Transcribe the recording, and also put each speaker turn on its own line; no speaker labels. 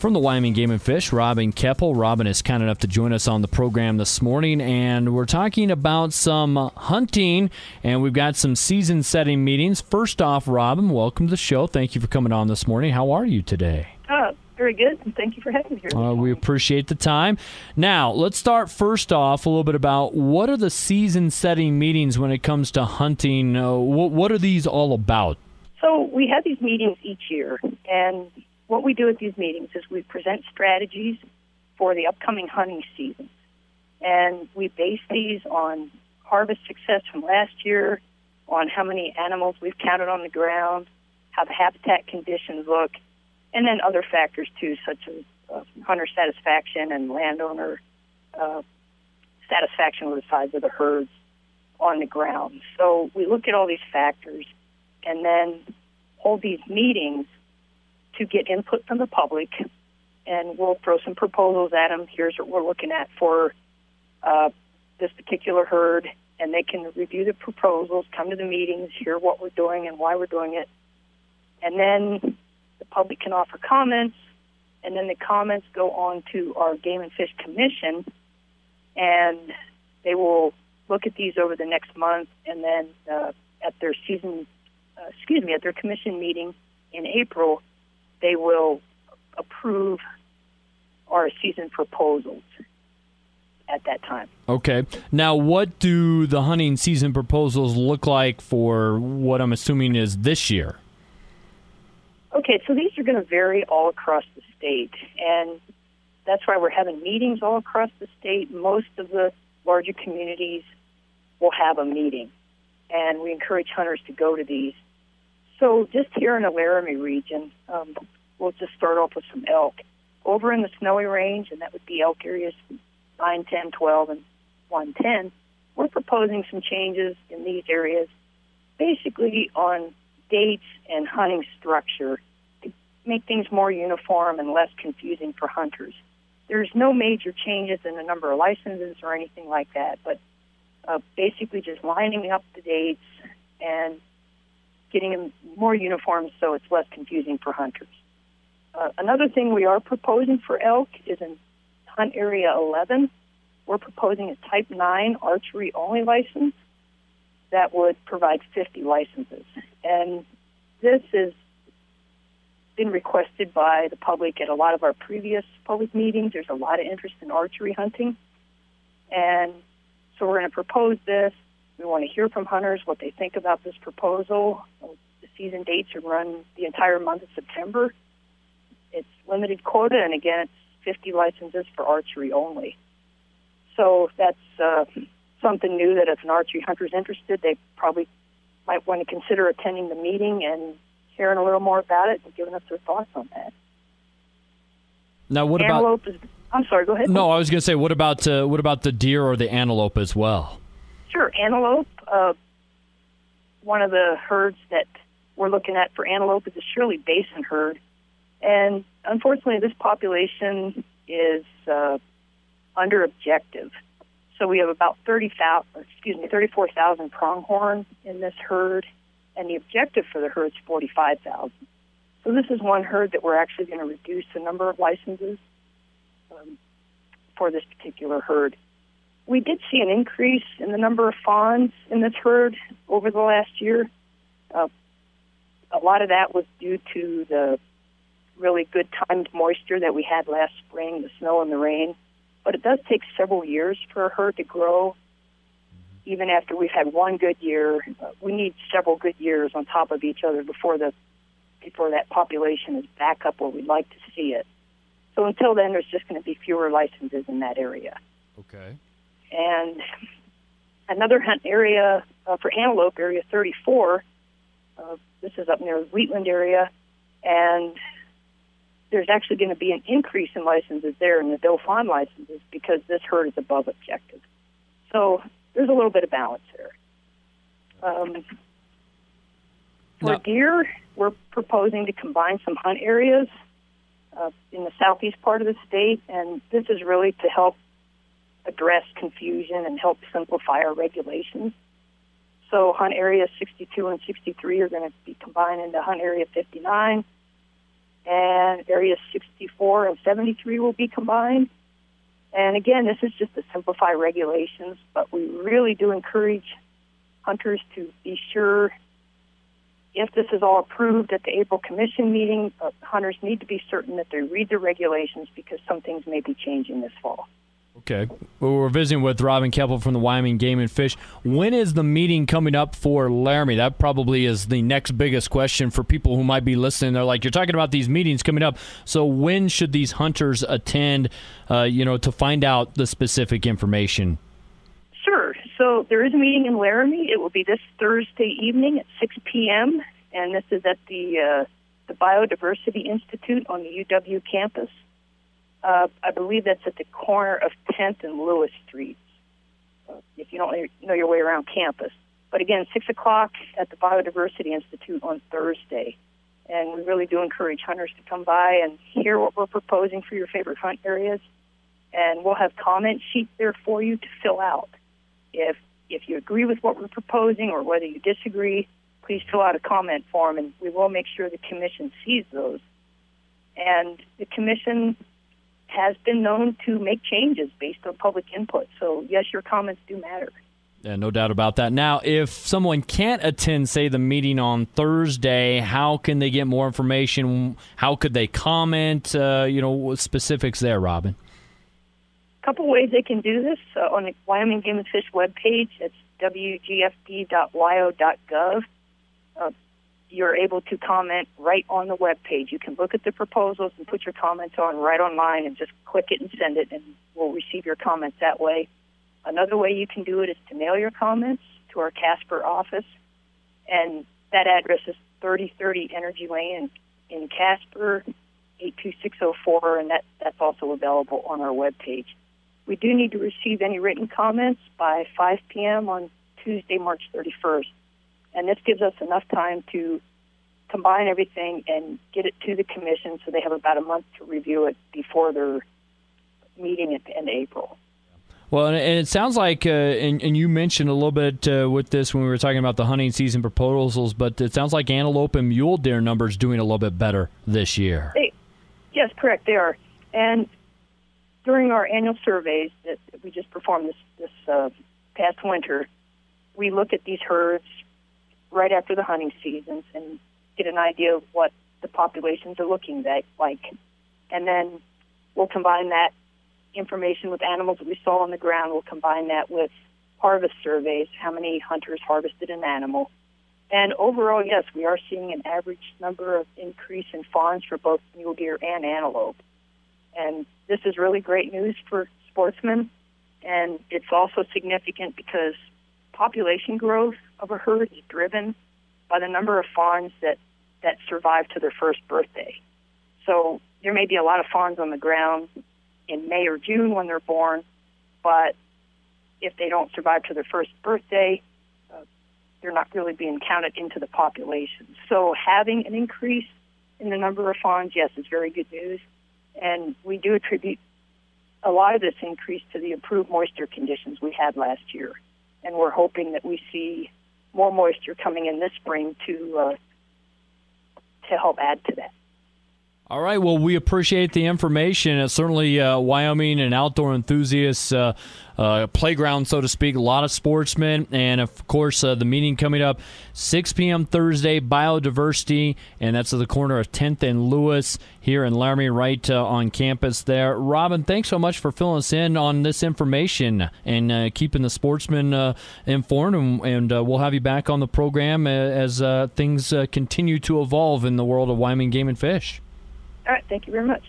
From the Wyoming Game and Fish, Robin Kepple. Robin is kind enough to join us on the program this morning, and we're talking about some hunting, and we've got some season-setting meetings. First off, Robin, welcome to the show. Thank you for coming on this morning. How are you today?
Very good, and thank you for having me here.
We appreciate the time. Now, let's start first off a little bit about what are the season-setting meetings when it comes to hunting? What are these all about?
So we have these meetings each year, and what we do at these meetings is we present strategies for the upcoming hunting season. And we base these on harvest success from last year, on how many animals we've counted on the ground, how the habitat conditions look, and then other factors, too, such as hunter satisfaction and landowner satisfaction with the size of the herds on the ground. So we look at all these factors and then hold these meetings to get input from the public, and we'll throw some proposals at them. Here's what we're looking at for this particular herd, and they can review the proposals, come to the meetings, hear what we're doing and why we're doing it. And then the public can offer comments, and then the comments go on to our Game and Fish Commission, and they will look at these over the next month, and then at their at their commission meeting in April, they will approve our season proposals at that time.
Okay. Now, what do the hunting season proposals look like for what I'm assuming is this year?
Okay, so these are going to vary all across the state, and that's why we're having meetings all across the state. Most of the larger communities will have a meeting, and we encourage hunters to go to these. So just here in the Laramie region, we'll just start off with some elk. Over in the Snowy Range, and that would be elk areas 9, 10, 12, and 110, we're proposing some changes in these areas, basically on dates and hunting structure to make things more uniform and less confusing for hunters. There's no major changes in the number of licenses or anything like that, but basically just lining up the dates and getting them more uniform so it's less confusing for hunters. Another thing we are proposing for elk is in Hunt Area 11. We're proposing a Type 9 archery-only license that would provide 50 licenses. And this has been requested by the public at a lot of our previous public meetings. There's a lot of interest in archery hunting. And so we're going to propose this. We want to hear from hunters what they think about this proposal. The season dates are run the entire month of September. It's limited quota, and again, it's 50 licenses for archery only. So that's something new that if an archery hunter is interested, they probably might want to consider attending the meeting and hearing a little more about it and giving us their thoughts on that.
Now, what
antelope
about?
I'm sorry. Go ahead.
No, I was going to say, what about the deer or the antelope as well?
Sure, antelope. One of the herds that we're looking at for antelope is the Shirley Basin herd, and unfortunately, this population is under objective. So we have about 34,000 pronghorn in this herd, and the objective for the herd is 45,000. So this is one herd that we're actually going to reduce the number of licenses for this particular herd. We did see an increase in the number of fawns in this herd over the last year. A lot of that was due to the really good timed moisture that we had last spring, the snow and the rain. But it does take several years for a herd to grow. Even after we've had one good year, we need several good years on top of each other before that population is back up where we'd like to see it. So until then, there's just going to be fewer licenses in that area.
Okay.
And another hunt area for antelope, area 34, this is up near the Wheatland area, and there's actually going to be an increase in licenses there in the doe fawn licenses because this herd is above objective. So there's a little bit of balance there. For deer, we're proposing to combine some hunt areas in the southeast part of the state, and this is really to help address confusion and help simplify our regulations. So Hunt Area 62 and 63 are going to be combined into Hunt Area 59, and areas 64 and 73 will be combined. And again, this is just to simplify regulations, but we really do encourage hunters to be sure, if this is all approved at the April Commission meeting, hunters need to be certain that they read the regulations because some things may be changing this fall.
Okay. Well, we're visiting with Robin Kepple from the Wyoming Game and Fish. When is the meeting coming up for Laramie? That probably is the next biggest question for people who might be listening. They're like, you're talking about these meetings coming up. So when should these hunters attend, to find out the specific information?
Sure. So there is a meeting in Laramie. It will be this Thursday evening at 6 p.m., and this is at the Biodiversity Institute on the UW campus. I believe that's at the corner of 10th and Lewis Streets, if you don't know your way around campus. But again, 6 o'clock at the Biodiversity Institute on Thursday. And we really do encourage hunters to come by and hear what we're proposing for your favorite hunt areas. And we'll have comment sheets there for you to fill out. If you agree with what we're proposing or whether you disagree, please fill out a comment form, and we will make sure the commission sees those. And the commission has been known to make changes based on public input. So, yes, your comments do matter.
Yeah, no doubt about that. Now, if someone can't attend, say, the meeting on Thursday, how can they get more information? How could they comment? Specifics there, Robin.
A couple ways they can do this. On the Wyoming Game and Fish webpage, it's wgfd.wyo.gov. You're able to comment right on the webpage. You can look at the proposals and put your comments on right online and just click it and send it, and we'll receive your comments that way. Another way you can do it is to mail your comments to our Casper office, and that address is 3030 Energy Lane in Casper, 82604, and that's also available on our webpage. We do need to receive any written comments by 5 p.m. on Tuesday, March 31st. And this gives us enough time to combine everything and get it to the commission so they have about a month to review it before their meeting at the end of April.
Well, and it sounds like, and you mentioned a little bit with this when we were talking about the hunting season proposals, but it sounds like antelope and mule deer numbers doing a little bit better this year.
Yes, correct, they are. And during our annual surveys that we just performed this past winter, we look at these herds right after the hunting seasons and get an idea of what the populations are looking like. And then we'll combine that information with animals that we saw on the ground. We'll combine that with harvest surveys, how many hunters harvested an animal. And overall, yes, we are seeing an average number of increase in fawns for both mule deer and antelope. And this is really great news for sportsmen. And it's also significant because population growth of a herd is driven by the number of fawns that survive to their first birthday. So there may be a lot of fawns on the ground in May or June when they're born, but if they don't survive to their first birthday, they're not really being counted into the population. So having an increase in the number of fawns, yes, is very good news. And we do attribute a lot of this increase to the improved moisture conditions we had last year. And we're hoping that we see more moisture coming in this spring to help add to that.
All right. Well, we appreciate the information. It's certainly Wyoming, an outdoor enthusiast playground, so to speak. A lot of sportsmen. And, of course, the meeting coming up 6 p.m. Thursday, Biodiversity, and that's at the corner of 10th and Lewis here in Laramie, right on campus there. Robin, thanks so much for filling us in on this information and keeping the sportsmen informed. And we'll have you back on the program as things continue to evolve in the world of Wyoming Game and Fish.
All right. Thank you very much.